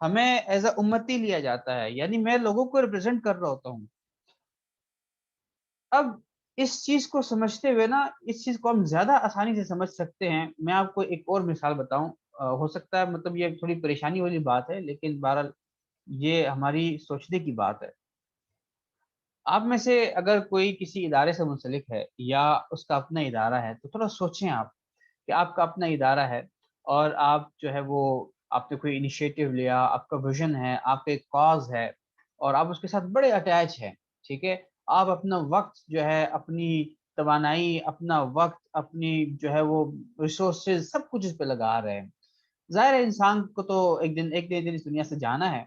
ہمیں as a امتی لیا جاتا ہے، یعنی میں لوگوں کو ریپرزینٹ کر رہا ہوتا ہوں۔ اب اس چیز کو سمجھتے ہوئے نا، اس چیز کو ہم زیادہ آسانی سے سمجھ سکتے ہیں۔ میں آپ کو ایک اور مثال بتاؤں، ہو سکتا ہے مطلب یہ تھوڑی پریشانی والی بات ہے، لیکن بہرحال یہ ہماری سوچنے کی بات ہے۔ آپ میں سے اگر کوئی کسی ادارے سے منسلک ہے یا اس کا اپنا ادارہ ہے، تو تھوڑا سوچیں آپ کہ آپ کا اپنا ادارہ ہے اور آپ جو ہے وہ آپ نے کوئی انیشیٹو لیا، آپ کا ویژن ہے، آپ کا ایک کاز ہے اور آپ اس کے ساتھ بڑے اٹیچ ہیں، ٹھیک ہے؟ آپ اپنا وقت جو ہے، اپنی توانائی، اپنا وقت، اپنی جو ہے وہ ریسورسز سب کچھ اس پہ لگا رہے ہیں۔ ظاہر ہے انسان کو تو ایک دن اس دنیا سے جانا ہے،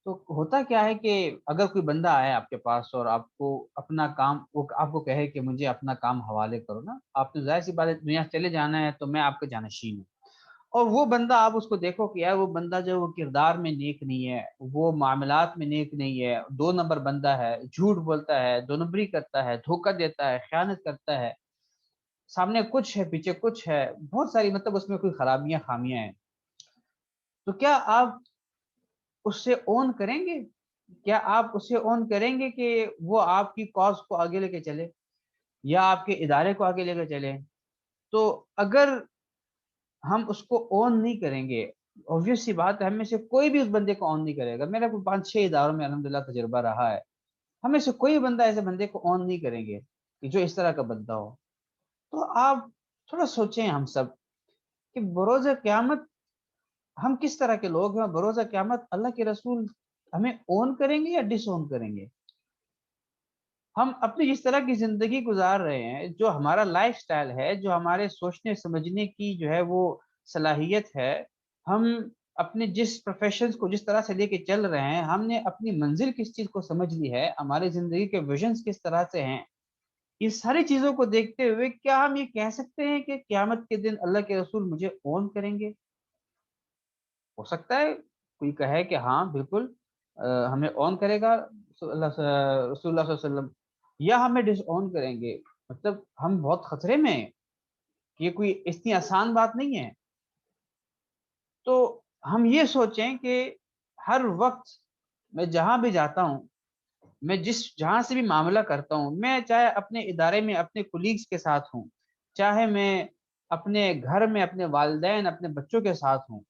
تو ہوتا کیا ہے کہ اگر کوئی بندہ آئے آپ کے پاس اور آپ کو اپنا کام، وہ آپ کو کہے کہ مجھے اپنا کام حوالے کرو نا، آپ تو ظاہر سی بات ہے دنیا سے چلے جانا ہے، تو میں آپ کا جانشین ہوں۔ اور وہ بندہ آپ اس کو دیکھو کہ یار وہ بندہ جو ہے وہ کردار میں نیک نہیں ہے، وہ معاملات میں نیک نہیں ہے، 2 نمبر بندہ ہے، جھوٹ بولتا ہے، 2 نمبری کرتا ہے، دھوکہ دیتا ہے، خیانت کرتا ہے، سامنے کچھ ہے پیچھے کچھ ہے، بہت ساری مطلب اس میں کوئی خرابیاں خامیاں ہیں، تو کیا آپ اس سے اون کریں گے؟ کیا آپ اسے اون کریں گے کہ وہ آپ کی کاز کو آگے لے کے چلے یا آپ کے ادارے کو آگے لے کے چلے؟ تو اگر ہم اس کو اون نہیں کریں گے، obvious سی بات ہے ہم میں سے کوئی بھی اس بندے کو اون نہیں کرے گا۔ میرا کوئی 5-6 اداروں میں الحمدللہ تجربہ رہا ہے، ہم میں سے کوئی بندہ ایسے بندے کو اون نہیں کریں گے کہ جو اس طرح کا بندہ ہو۔ تو آپ تھوڑا سوچیں ہم سب کہ بروز قیامت ہم کس طرح کے لوگ ہیں، اور بروز قیامت اللہ کے رسول ہمیں اون کریں گے یا ڈس اون کریں گے؟ ہم اپنی جس طرح کی زندگی گزار رہے ہیں، جو ہمارا لائف سٹائل ہے، جو ہمارے سوچنے سمجھنے کی جو ہے وہ صلاحیت ہے، ہم اپنے جس پروفیشنز کو جس طرح سے لے کے چل رہے ہیں، ہم نے اپنی منزل کس چیز کو سمجھ لی ہے، ہماری زندگی کے ویژنز کس طرح سے ہیں، یہ ساری چیزوں کو دیکھتے ہوئے کیا ہم یہ کہہ سکتے ہیں کہ قیامت کے دن اللہ کے رسول مجھے اون کریں گے؟ ہو سکتا ہے کوئی کہے کہ ہاں بالکل ہمیں اون کرے گا رسول اللہ صلی اللہ علیہ وسلم، یا ہمیں ڈس اون کریں گے۔ مطلب ہم بہت خطرے میں ہیں کہ یہ کوئی اتنی آسان بات نہیں ہے۔ تو ہم یہ سوچیں کہ ہر وقت میں جہاں بھی جاتا ہوں، میں جہاں سے بھی معاملہ کرتا ہوں، میں چاہے اپنے ادارے میں اپنے کولیگز کے ساتھ ہوں، چاہے میں اپنے گھر میں اپنے والدین اپنے بچوں کے ساتھ ہوں،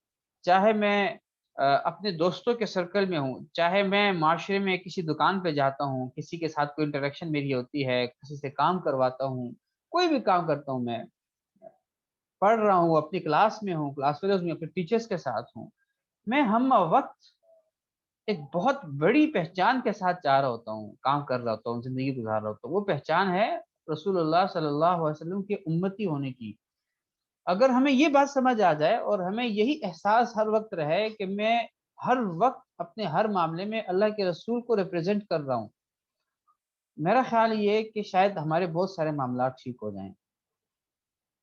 چاہے میں اپنے دوستوں کے سرکل میں ہوں، چاہے میں معاشرے میں کسی دکان پہ جاتا ہوں، کسی کے ساتھ کوئی انٹریکشن میری ہوتی ہے، کسی سے کام کرواتا ہوں، کوئی بھی کام کرتا ہوں، میں پڑھ رہا ہوں، اپنی کلاس میں ہوں، کلاس فیلوز میں اپنے ٹیچرز کے ساتھ ہوں، میں ہم وقت ایک بہت بڑی پہچان کے ساتھ جا رہا ہوتا ہوں، کام کر رہا ہوتا ہوں، زندگی گزار رہا ہوتا ہوں۔ وہ پہچان ہے رسول اللہ صلی اللہ علیہ وسلم کے امتی ہونے کی۔ اگر ہمیں یہ بات سمجھ آ جائے اور ہمیں یہی احساس ہر وقت رہے کہ میں ہر وقت اپنے ہر معاملے میں اللہ کے رسول کو ریپرزینٹ کر رہا ہوں، میرا خیال یہ ہے کہ شاید ہمارے بہت سارے معاملات ٹھیک ہو جائیں۔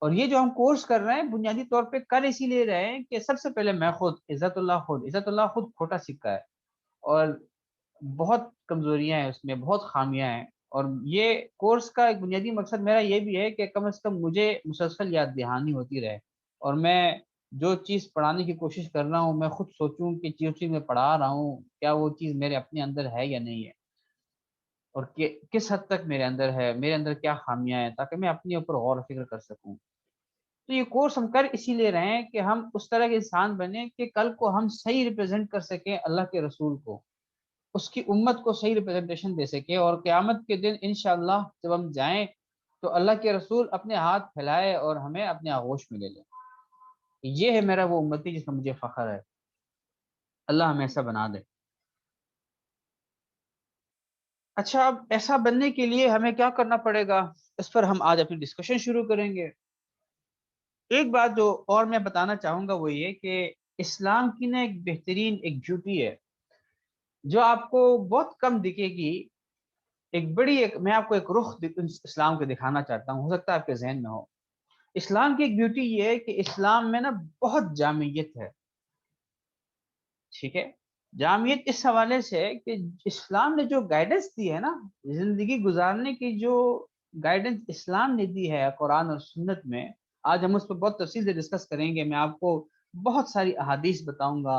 اور یہ جو ہم کورس کر رہے ہیں بنیادی طور پہ کر اسی لیے رہے ہیں کہ سب سے پہلے میں خود عزت اللہ خود کھوٹا سکہ ہے، اور بہت کمزوریاں ہیں اس میں، بہت خامیاں ہیں، اور یہ کورس کا ایک بنیادی مقصد میرا یہ بھی ہے کہ کم از کم مجھے مسلسل یاد دہانی ہوتی رہے، اور میں جو چیز پڑھانے کی کوشش کر رہا ہوں میں خود سوچوں کہ جو چیز میں پڑھا رہا ہوں کیا وہ چیز میرے اپنے اندر ہے یا نہیں ہے، اور کس حد تک میرے اندر ہے، میرے اندر کیا خامیاں ہیں، تاکہ میں اپنے اوپر غور و فکر کر سکوں۔ تو یہ کورس ہم کر اسی لیے رہے ہیں کہ ہم اس طرح کے انسان بنیں کہ کل کو ہم صحیح ریپرزینٹ کر سکیں اللہ کے رسول کو، اس کی امت کو صحیح ریپرزنٹیشن دے سکے، اور قیامت کے دن انشاءاللہ جب ہم جائیں تو اللہ کے رسول اپنے ہاتھ پھیلائے اور ہمیں اپنے آغوش میں لے لیں۔ یہ ہے میرا وہ امتی جس میں مجھے فخر ہے، اللہ ہمیں ایسا بنا دے۔ اچھا، اب ایسا بننے کے لیے ہمیں کیا کرنا پڑے گا، اس پر ہم آج اپنی ڈسکشن شروع کریں گے۔ ایک بات جو اور میں بتانا چاہوں گا وہ یہ کہ اسلام کی نا ایک بہترین ایک بیوٹی ہے جو آپ کو بہت کم دکھے گی، میں آپ کو ایک رخ اسلام کو دکھانا چاہتا ہوں، ہو سکتا ہے آپ کے ذہن میں ہو۔ اسلام کی ایک بیوٹی یہ ہے کہ اسلام میں نا بہت جامعیت ہے، ٹھیک ہے؟ جامعیت اس حوالے سے کہ اسلام نے جو گائیڈنس دی ہے نا، زندگی گزارنے کی جو گائیڈنس اسلام نے دی ہے قرآن اور سنت میں، آج ہم اس پہ بہت تفصیل سے ڈسکس کریں گے، میں آپ کو بہت ساری احادیث بتاؤں گا،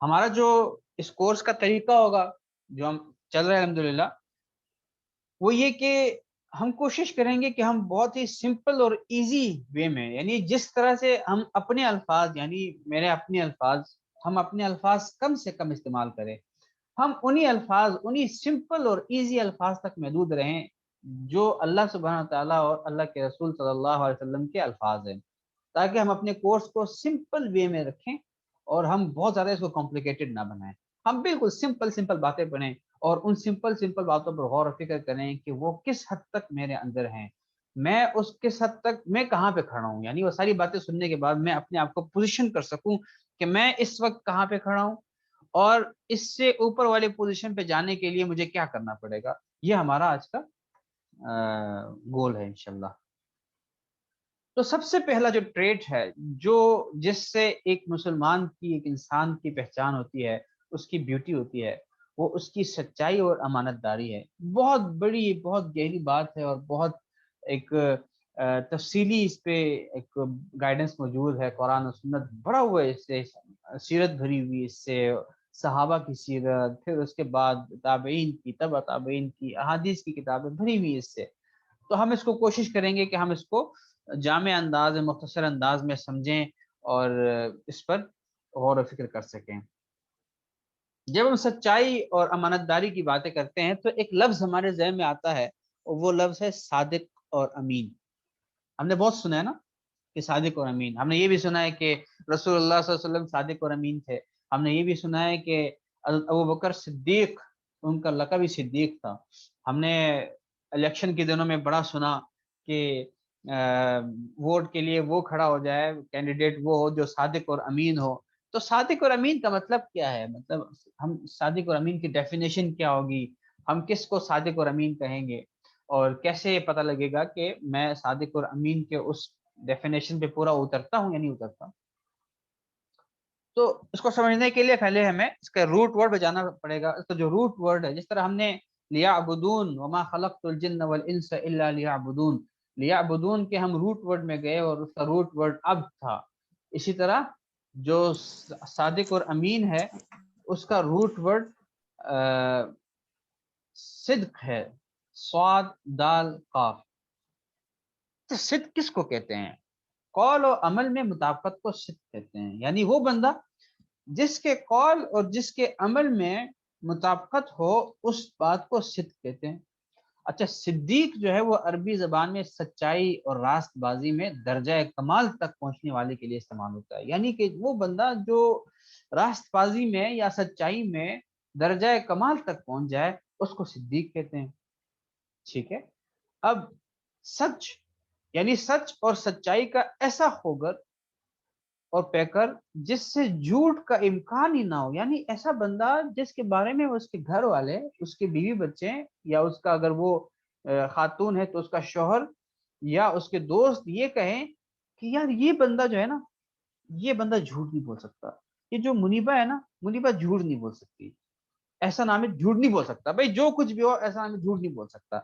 ہمارا جو اس کورس کا طریقہ ہوگا جو ہم چل رہے ہیں الحمدللہ، وہ یہ کہ ہم کوشش کریں گے کہ ہم بہت ہی سمپل اور ایزی وے میں، یعنی جس طرح سے ہم اپنے الفاظ، یعنی میرے اپنے الفاظ، ہم اپنے الفاظ کم سے کم استعمال کریں، ہم انہی الفاظ، انہی سمپل اور ایزی الفاظ تک محدود رہیں جو اللہ سبحانہ تعالیٰ اور اللہ کے رسول صلی اللہ علیہ وسلم کے الفاظ ہیں، تاکہ ہم اپنے کورس کو سمپل وے میں رکھیں اور ہم بہت زیادہ اس کو کمپلیکیٹڈ نہ بنائیں. ہم بالکل سمپل سمپل باتیں پڑھیں اور ان سمپل سمپل باتوں پر غور و فکر کریں کہ وہ کس حد تک میرے اندر ہیں، میں اس کس حد تک میں کہاں پہ کھڑا ہوں، یعنی وہ ساری باتیں سننے کے بعد میں اپنے آپ کو پوزیشن کر سکوں کہ میں اس وقت کہاں پہ کھڑا ہوں اور اس سے اوپر والے پوزیشن پہ جانے کے لیے مجھے کیا کرنا پڑے گا. یہ ہمارا آج کا گول ہے انشاءاللہ. تو سب سے پہلا جو ٹریٹ ہے جو جس سے ایک مسلمان کی، ایک انسان کی پہچان ہوتی ہے، اس کی بیوٹی ہوتی ہے، وہ اس کی سچائی اور امانت داری ہے. بہت بڑی، بہت گہری بات ہے اور بہت ایک تفصیلی اس پہ ایک گائیڈنس موجود ہے. قرآن و سنت بڑا ہوا ہے اس سے، سیرت بھری ہوئی اس سے، صحابہ کی سیرت، پھر اس کے بعد تابعین کی، تبع تابعین کی، احادیث کی کتابیں بھری ہوئی اس سے. تو ہم اس کو کوشش کریں گے کہ ہم اس کو جامع انداز میں، مختصر انداز میں سمجھیں اور اس پر غور و فکر کر سکیں. جب ہم سچائی اور امانت داری کی باتیں کرتے ہیں تو ایک لفظ ہمارے ذہن میں آتا ہے اور وہ لفظ ہے صادق اور امین. ہم نے بہت سنا ہے نا کہ صادق اور امین. ہم نے یہ بھی سنا ہے کہ رسول اللہ صلی اللہ علیہ وسلم صادق اور امین تھے. ہم نے یہ بھی سنا ہے کہ ابو بکر صدیق، ان کا لقب ہی صدیق تھا. ہم نے الیکشن کے دنوں میں بڑا سنا کہ ووٹ کے لیے وہ کھڑا ہو جائے، کینڈیڈیٹ وہ ہو جو صادق اور امین ہو. تو صادق اور امین کا مطلب کیا ہے؟ مطلب ہم صادق اور امین کی ڈیفینیشن کیا ہوگی؟ ہم کس کو صادق اور امین کہیں گے اور کیسے پتہ لگے گا کہ میں صادق اور امین کے اس ڈیفینیشن پہ پورا اترتا ہوں یا نہیں اترتا؟ تو اس کو سمجھنے کے لیے پہلے ہمیں اس کا روٹ ورڈ پہ جانا پڑے گا. اس کا جو روٹ ورڈ ہے، جس طرح ہم نے لیعبدون وما خلقت الجن والانس الا لیعبدون، لیعبدون کے ہم روٹ ورڈ میں گئے اور اس کا روٹ ورڈ اب تھا. اسی طرح جو صادق اور امین ہے اس کا روٹ ورڈ صدق ہے، صاد دال قاف. تو صدق کس کو کہتے ہیں؟ قول و عمل میں مطابقت کو صدق کہتے ہیں. یعنی وہ بندہ جس کے قول اور جس کے عمل میں مطابقت ہو، اس بات کو صدق کہتے ہیں. اچھا، صدیق جو ہے وہ عربی زبان میں سچائی اور راست بازی میں درجہ کمال تک پہنچنے والے کے لیے استعمال ہوتا ہے. یعنی کہ وہ بندہ جو راست بازی میں یا سچائی میں درجہ کمال تک پہنچ جائے اس کو صدیق کہتے ہیں. ٹھیک ہے. اب سچ، یعنی سچ اور سچائی کا ایسا ہوگر اور پیکر جس سے جھوٹ کا امکان ہی نہ ہو. یعنی ایسا بندہ جس کے بارے میں اس کے گھر والے، اس کے بیوی بچے، یا اس کا اگر وہ خاتون ہے تو اس کا شوہر یا اس کے دوست یہ کہیں کہ یار یہ بندہ جو ہے نا، یہ بندہ جھوٹ نہیں بول سکتا. یہ جو منیبہ ہے نا، منیبہ جھوٹ نہیں بول سکتی، ایسا نام ہے جھوٹ نہیں بول سکتا. بھائی جو کچھ بھی ہو ایسا نام ہے جھوٹ نہیں بول سکتا.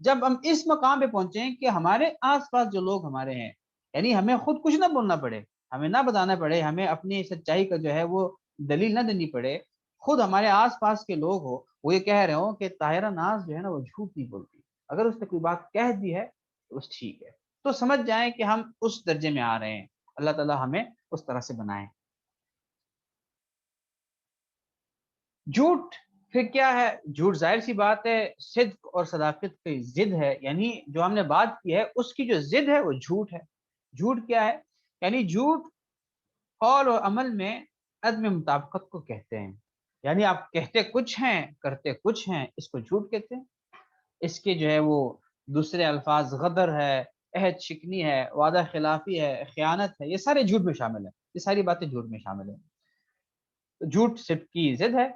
جب ہم اس مقام پہ پہنچے کہ ہمارے آس پاس جو لوگ ہمارے ہیں، یعنی ہمیں خود کچھ نہ بولنا پڑے، ہمیں نہ بتانا پڑے، ہمیں اپنی سچائی کا جو ہے وہ دلیل نہ دینی پڑے، خود ہمارے آس پاس کے لوگ ہو وہ یہ کہہ رہے ہوں کہ طاہرہ ناز جو ہے نا وہ جھوٹ نہیں بولتی، اگر اس نے کوئی بات کہہ دی ہے تو بس ٹھیک ہے، تو سمجھ جائیں کہ ہم اس درجے میں آ رہے ہیں. اللہ تعالیٰ ہمیں اس طرح سے بنائیں. جھوٹ پھر کیا ہے؟ جھوٹ ظاہر سی بات ہے صدق اور صداقت کی ضد ہے. یعنی جو ہم نے بات کی ہے اس کی جو ضد ہے وہ جھوٹ ہے. جھوٹ کیا ہے؟ یعنی جھوٹ قول اور عمل میں عدم مطابقت کو کہتے ہیں. یعنی آپ کہتے کچھ ہیں کرتے کچھ ہیں، اس کو جھوٹ کہتے ہیں. اس کے جو ہے وہ دوسرے الفاظ غدر ہے، عہد شکنی ہے، وعدہ خلافی ہے، خیانت ہے، یہ سارے جھوٹ میں شامل ہیں. یہ ساری باتیں جھوٹ میں شامل ہیں. تو جھوٹ صدق کی ضد ہے.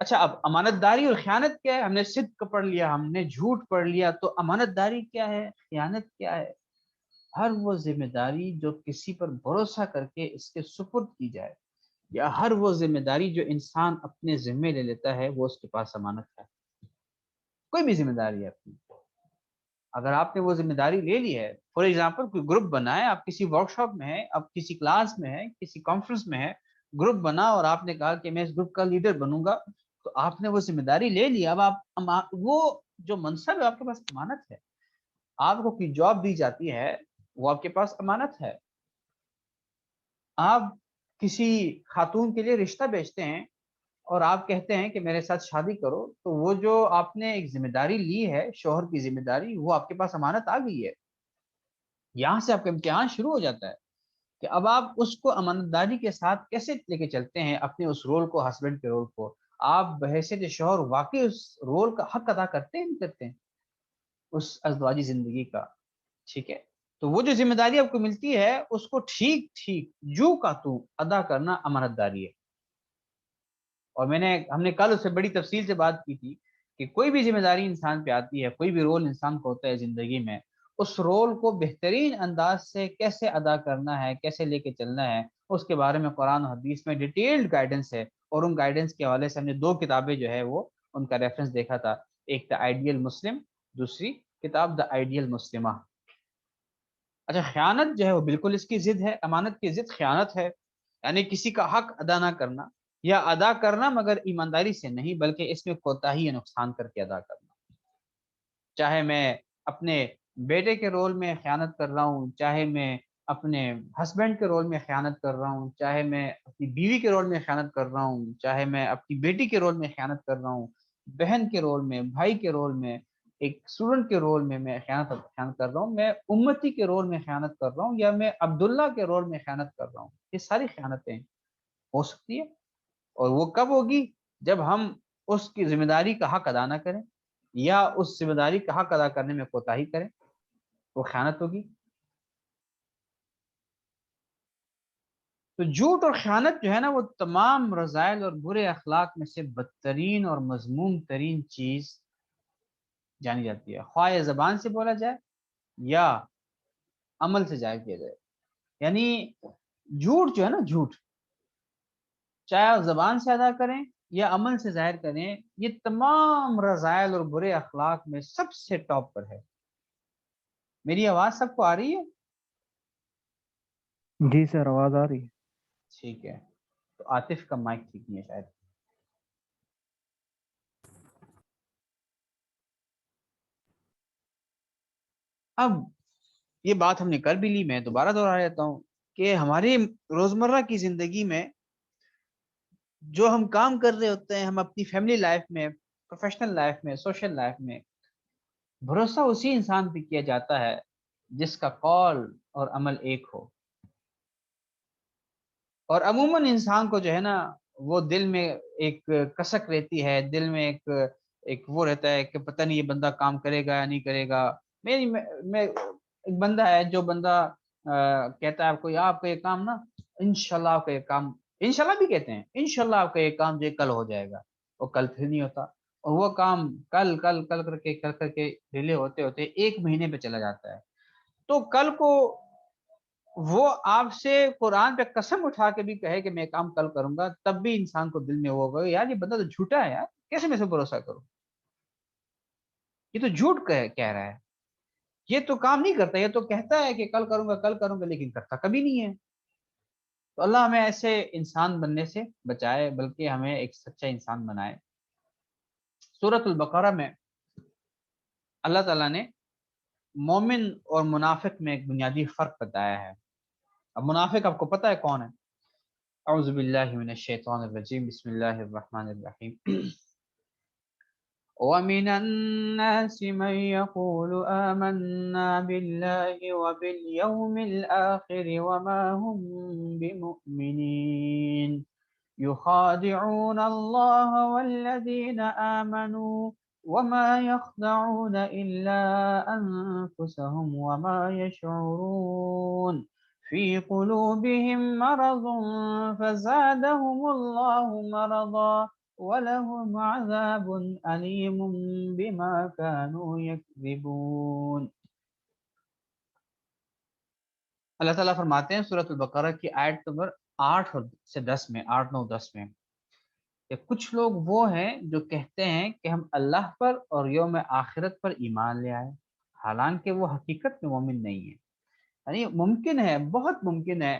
اچھا، اب امانت داری اور خیانت کیا ہے؟ ہم نے صدق پڑھ لیا، ہم نے جھوٹ پڑھ لیا، تو امانت داری کیا ہے، خیانت کیا ہے؟ ہر وہ ذمہ داری جو کسی پر بھروسہ کر کے اس کے سپرد کی جائے، یا ہر وہ ذمہ داری جو انسان اپنے ذمے لے لیتا ہے، وہ اس کے پاس امانت ہے. کوئی بھی ذمہ داری ہے اپنی، اگر آپ نے وہ ذمہ داری لے لی ہے، فار ایگزامپل کوئی گروپ بنا ہے، آپ کسی ورک شاپ میں ہے، آپ کسی کلاس میں ہے، کسی کانفرنس میں ہے، گروپ بنا اور آپ نے کہا کہ میں اس گروپ کا لیڈر بنوں گا، تو آپ نے وہ ذمہ داری لے لی. اب آپ وہ جو منصب ہے آپ کے پاس امانت ہے. آپ کو کوئی جاب دی جاتی ہے وہ آپ کے پاس امانت ہے. آپ کسی خاتون کے لیے رشتہ بیچتے ہیں اور آپ کہتے ہیں کہ میرے ساتھ شادی کرو، تو وہ جو آپ نے ایک ذمہ داری لی ہے، شوہر کی ذمہ داری، وہ آپ کے پاس امانت آ گئی ہے. یہاں سے آپ کا امتحان شروع ہو جاتا ہے کہ اب آپ اس کو امانت داری کے ساتھ کیسے لے کے چلتے ہیں، اپنے اس رول کو، ہسبینڈ کے رول کو. آپ بحیثیت شوہر واقعی اس رول کا حق ادا کرتے ہیں نہیں کرتے ہیں اس ازدواجی زندگی کا. ٹھیک ہے، تو وہ جو ذمہ داری آپ کو ملتی ہے اس کو ٹھیک ٹھیک جو کا تو ادا کرنا امانت داری ہے. اور ہم نے کل اس سے بڑی تفصیل سے بات کی تھی کہ کوئی بھی ذمہ داری انسان پہ آتی ہے، کوئی بھی رول انسان کو ہوتا ہے زندگی میں، اس رول کو بہترین انداز سے کیسے ادا کرنا ہے، کیسے لے کے چلنا ہے، اس کے بارے میں قرآن و حدیث میں ڈیٹیلڈ گائیڈنس ہے. اور ان گائیڈنس کے حوالے سے ہم نے 2 کتابیں جو ہے وہ ان کا ریفرنس دیکھا تھا. ایک دا آئیڈیل مسلم، دوسری کتاب دا آئیڈیل مسلمہ. اچھا، خیانت جو ہے وہ بالکل اس کی ضد ہے. امانت کی ضد خیانت ہے، یعنی کسی کا حق ادا نہ کرنا، یا ادا کرنا مگر ایمانداری سے نہیں بلکہ اس میں کوتاہی یا نقصان کر کے ادا کرنا. چاہے میں اپنے بیٹے کے رول میں خیانت کر رہا ہوں، چاہے میں اپنے ہسبینڈ کے رول میں خیانت کر رہا ہوں، چاہے میں اپنی بیوی کے رول میں خیانت کر رہا ہوں، چاہے میں اپنی بیٹی کے رول میں خیانت کر رہا ہوں، بہن کے رول میں، بھائی کے رول میں، ایک اسٹوڈنٹ کے رول میں خیانت کر رہا ہوں، میں امتی کے رول میں خیانت کر رہا ہوں، یا میں عبداللہ کے رول میں خیانت کر رہا ہوں. یہ ساری خیانتیں ہو سکتی ہے. اور وہ کب ہوگی؟ جب ہم اس کی ذمہ داری کا حق ادا نہ کریں یا اس ذمہ داری کا حق ادا کرنے میں کوتاہی کریں، وہ خیانت ہوگی. تو جھوٹ اور خیانت جو ہے نا وہ تمام رذائل اور برے اخلاق میں سے بدترین اور مذموم ترین چیز جانی جاتی ہے، خواہ یہ زبان سے بولا جائے یا عمل سے ظاہر کیا جائے. یعنی جھوٹ جو ہے نا، جھوٹ چاہے آپ زبان سے ادا کریں یا عمل سے ظاہر کریں، یہ تمام رذائل اور برے اخلاق میں سب سے ٹاپ پر ہے. میری آواز سب کو آ رہی ہے؟ جی سر، آواز آ رہی ہے. ٹھیک ہے. تو عاطف کا مائک ٹھیک نہیں ہے شاید. اب یہ بات ہم نے کر بھی لی، میں دوبارہ دوہرا لیتا ہوں کہ ہماری روزمرہ کی زندگی میں جو ہم کام کر رہے ہوتے ہیں، ہم اپنی فیملی لائف میں، پروفیشنل لائف میں، سوشل لائف میں، بھروسہ اسی انسان پہ کیا جاتا ہے جس کا قول اور عمل ایک ہو. اور عموماً انسان کو جو ہے نا وہ دل میں ایک کسک رہتی ہے، دل میں ایک وہ رہتا ہے کہ پتہ نہیں یہ بندہ کام کرے گا یا نہیں کرے گا. میں ایک بندہ ہے جو بندہ کہتا ہے آپ کا یہ کام نا انشاءاللہ، آپ کا یہ کام، انشاءاللہ بھی کہتے ہیں، انشاءاللہ آپ کا یہ کام جو کل ہو جائے گا، وہ کل پھر نہیں ہوتا. اور وہ کام کل کل کل کر کے ڈیلے ہوتے ہوتے 1 مہینے پہ چلا جاتا ہے. تو کل کو وہ آپ سے قرآن پہ قسم اٹھا کے بھی کہے کہ میں کام کل کروں گا، تب بھی انسان کو دل میں وہ ہوگا یار یہ بندہ تو جھوٹا ہے، یار کیسے میں سے بھروسہ کروں، یہ تو جھوٹ کہہ رہا ہے، یہ تو کام نہیں کرتا، یہ تو کہتا ہے کہ کل کروں گا کل کروں گا لیکن کرتا کبھی نہیں ہے. تو اللہ ہمیں ایسے انسان بننے سے بچائے، بلکہ ہمیں ایک سچا انسان بنائے. سورۃ البقرہ میں اللہ تعالیٰ نے مومن اور منافق میں ایک بنیادی فرق بتایا ہے. اب منافق آپ کو پتہ ہے کون ہے؟ اعوذ باللہ من الشیطان الرجیم، بسم اللہ الرحمن الرحیم. وَمِنَ النَّاسِ مَن يَقُولُ آمَنَّا بِاللَّهِ وَبِالْيَوْمِ الْآخِرِ وَمَا هُم بِمُؤْمِنِينَ يُخَادِعُونَ اللَّهَ وَالَّذِينَ آمَنُوا وَمَا يَخْدَعُونَ إِلَّا أَنفُسَهُمْ وَمَا يَشْعُرُونَ فِي قُلُوبِهِم مَّرَضٌ فَزَادَهُمُ اللَّهُ مَرَضًا وَلَهُمْ عَذَابٌ أَلِيمٌ بِمَا كَانُوا يَكْذِبُونَ. اللہ تعالیٰ فرماتے ہیں سورۃ البقرہ کی آیت نمبر 8 سے 10 میں، 8 9 10 میں، کہ کچھ لوگ وہ ہیں جو کہتے ہیں کہ ہم اللہ پر اور یوم آخرت پر ایمان لے آئے، حالانکہ وہ حقیقت میں مومن نہیں ہے. یعنی ممکن ہے، بہت ممکن ہے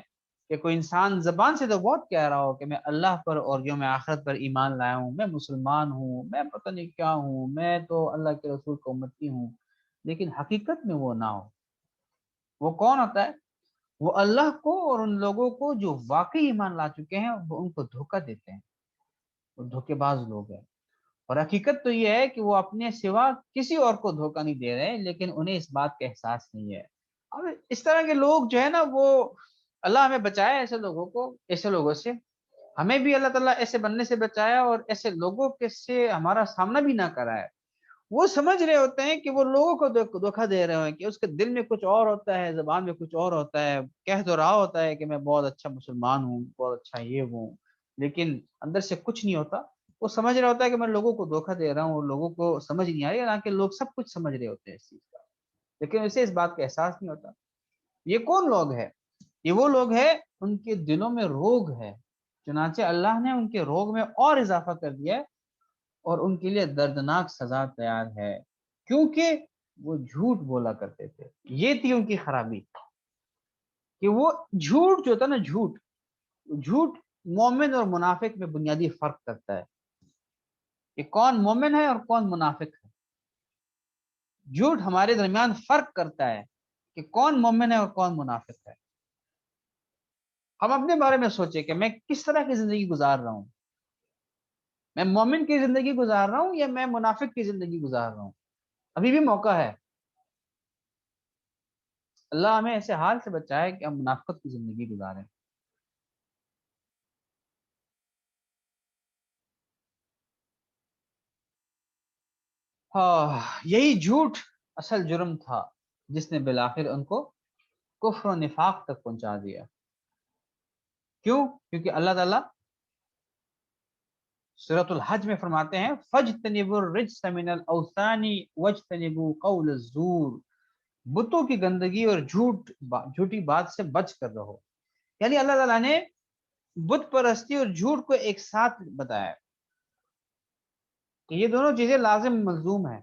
کہ کوئی انسان زبان سے تو بہت کہہ رہا ہو کہ میں اللہ پر اور یوم آخرت پر ایمان لایا ہوں، میں مسلمان ہوں، میں پتہ نہیں کیا ہوں، میں تو اللہ کے رسول کا امتی ہوں، لیکن حقیقت میں وہ نہ ہو۔ وہ کون ہوتا ہے؟ وہ اللہ کو اور ان لوگوں کو جو واقعی ایمان لا چکے ہیں وہ ان کو دھوکہ دیتے ہیں، وہ دھوکے باز لوگ ہیں۔ اور حقیقت تو یہ ہے کہ وہ اپنے سوا کسی اور کو دھوکہ نہیں دے رہے، لیکن انہیں اس بات کا احساس نہیں ہے۔ اب اس طرح کے لوگ جو ہے نا، وہ اللہ ہمیں بچائے ایسے لوگوں کو، ایسے لوگوں سے، ہمیں بھی اللہ تعالیٰ ایسے بننے سے بچایا اور ایسے لوگوں کے سے ہمارا سامنا بھی نہ کرائے۔ وہ سمجھ رہے ہوتے ہیں کہ وہ لوگوں کو دھوکہ دے رہے ہیں، کہ اس کے دل میں کچھ اور ہوتا ہے، زبان میں کچھ اور ہوتا ہے، کہہ تو رہا ہوتا ہے کہ میں بہت اچھا مسلمان ہوں، بہت اچھا یہ ہوں، لیکن اندر سے کچھ نہیں ہوتا۔ وہ سمجھ رہا ہوتا ہے کہ میں لوگوں کو دھوکہ دے رہا ہوں، اور لوگوں کو سمجھ نہیں آ رہی، حالانکہ لوگ سب کچھ سمجھ رہے ہوتے ہیں اس چیز کا، لیکن اسے اس بات کا احساس نہیں ہوتا۔ یہ کون لوگ ہیں؟ یہ وہ لوگ ہیں ان کے دلوں میں روگ ہے، چنانچہ اللہ نے ان کے روگ میں اور اضافہ کر دیا ہے، اور ان کے لیے دردناک سزا تیار ہے، کیونکہ وہ جھوٹ بولا کرتے تھے۔ یہ تھی ان کی خرابی، کہ وہ جھوٹ جو تھا نا، جھوٹ مومن اور منافق میں بنیادی فرق کرتا ہے، کہ کون مومن ہے اور کون منافق ہے۔ جھوٹ ہمارے درمیان فرق کرتا ہے کہ کون مومن ہے اور کون منافق ہے۔ ہم اپنے بارے میں سوچیں کہ میں کس طرح کی زندگی گزار رہا ہوں، میں مومن کی زندگی گزار رہا ہوں یا میں منافق کی زندگی گزار رہا ہوں؟ ابھی بھی موقع ہے۔ اللہ ہمیں ایسے حال سے بچائے کہ ہم منافقت کی زندگی گزاریں۔ ہاں، یہی جھوٹ اصل جرم تھا جس نے بالآخر ان کو کفر و نفاق تک پہنچا دیا۔ کیوں؟ کیونکہ اللہ تعالیٰ سورۃ الحج میں فرماتے ہیں فَاجْتَنِبُوا الرِّجْسَ مِنَ الْأَوْثَانِ وَاجْتَنِبُوا قَوْلَ الزُّورِ، بتوں کی گندگی اور جھوٹی بات سے بچ کر رہو۔ یعنی اللہ تعالیٰ نے بت پرستی اور جھوٹ کو ایک ساتھ بتایا کہ یہ دونوں چیزیں لازم ملزوم ہیں۔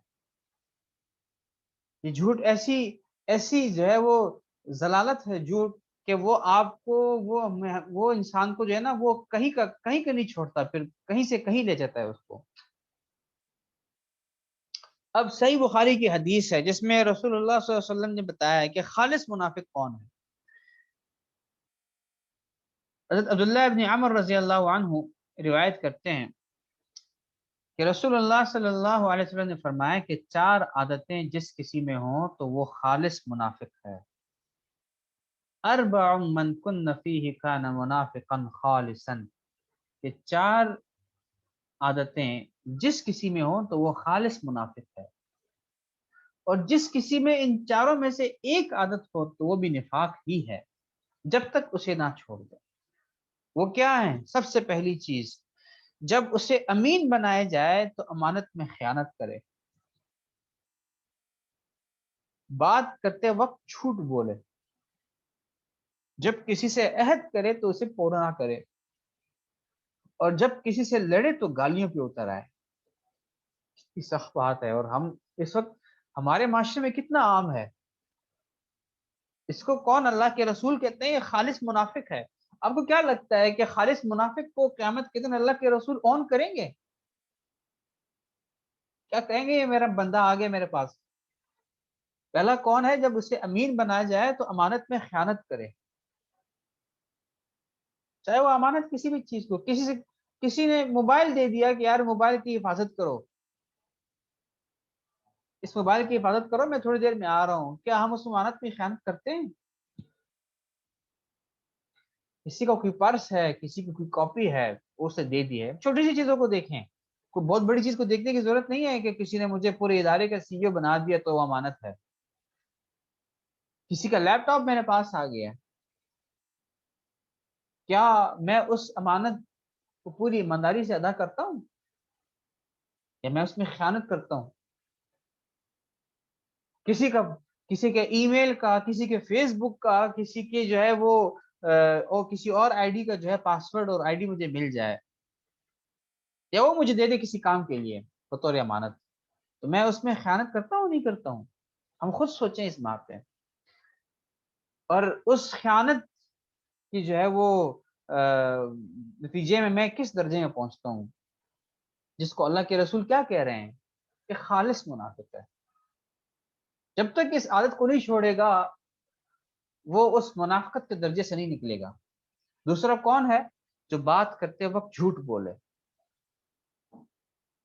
یہ جھوٹ ایسی ایسی جو ہے وہ ضلالت ہے جھوٹ، کہ وہ آپ کو وہ انسان کو جو ہے نا، وہ کہیں کا نہیں چھوڑتا، پھر کہیں سے کہیں لے جاتا ہے اس کو۔ اب صحیح بخاری کی حدیث ہے جس میں رسول اللہ صلی اللہ علیہ وسلم نے بتایا ہے کہ خالص منافق کون ہے۔ حضرت عبداللہ ابن عمر رضی اللہ عنہ روایت کرتے ہیں کہ رسول اللہ صلی اللہ علیہ وسلم نے فرمایا کہ چار عادتیں جس کسی میں ہوں تو وہ خالص منافق ہے۔ اربع من کن فیہ کان منافقا خالصا، کہ چار عادتیں جس کسی میں ہوں تو وہ خالص منافق ہے، اور جس کسی میں ان چاروں میں سے ایک عادت ہو تو وہ بھی نفاق ہی ہے، جب تک اسے نہ چھوڑ دے۔ وہ کیا ہے؟ سب سے پہلی چیز، جب اسے امین بنائے جائے تو امانت میں خیانت کرے، بات کرتے وقت جھوٹ بولے، جب کسی سے عہد کرے تو اسے پورا نہ کرے، اور جب کسی سے لڑے تو گالیوں پہ اتر آئے۔ یہ سخت بات ہے، اور ہم اس وقت ہمارے معاشرے میں کتنا عام ہے۔ اس کو کون اللہ کے رسول کہتے ہیں؟ یہ خالص منافق ہے۔ آپ کو کیا لگتا ہے کہ خالص منافق کو قیامت کے دن اللہ کے رسول اون کریں گے؟ کیا کہیں گے یہ میرا بندہ آ گیا میرے پاس؟ پہلا کون ہے؟ جب اسے امین بنایا جائے تو امانت میں خیانت کرے، چاہے وہ امانت کسی بھی چیز کو، کسی نے موبائل دے دیا کہ یار موبائل کی حفاظت کرو، اس موبائل کی حفاظت کرو، میں تھوڑی دیر میں آ رہا ہوں، کیا ہم اس امانت میں خیانت کرتے ہیں؟ کسی کا کوئی پرس ہے، کسی کی کوئی کاپی ہے، اسے دے دی ہے۔ چھوٹی سی چیزوں کو دیکھیں، کوئی بہت بڑی چیز کو دیکھنے کی ضرورت نہیں ہے کہ کسی نے مجھے پورے ادارے کا سی ای او بنا دیا تو وہ امانت ہے۔ کسی کا لیپ ٹاپ میرے پاس آ گیا، کیا میں اس امانت کو پوری ایمانداری سے ادا کرتا ہوں یا میں اس میں خیانت کرتا ہوں؟ کسی کا کسی کے ای میل کا، کسی کے فیس بک کا، کسی کے جو ہے وہ اور کسی اور آئی ڈی کا جو ہے پاسورڈ اور آئی ڈی مجھے مل جائے، یا وہ مجھے دے دے کسی کام کے لیے بطور امانت، تو میں اس میں خیانت کرتا ہوں نہیں کرتا ہوں؟ ہم خود سوچیں اس بات پہ۔ اور اس خیانت کہ جو ہے وہ نتیجے میں کس درجے میں پہنچتا ہوں، جس کو اللہ کے رسول کیا کہہ رہے ہیں کہ خالص منافق ہے۔ جب تک اس عادت کو نہیں چھوڑے گا وہ اس منافقت کے درجے سے نہیں نکلے گا۔ دوسرا کون ہے؟ جو بات کرتے وقت جھوٹ بولے۔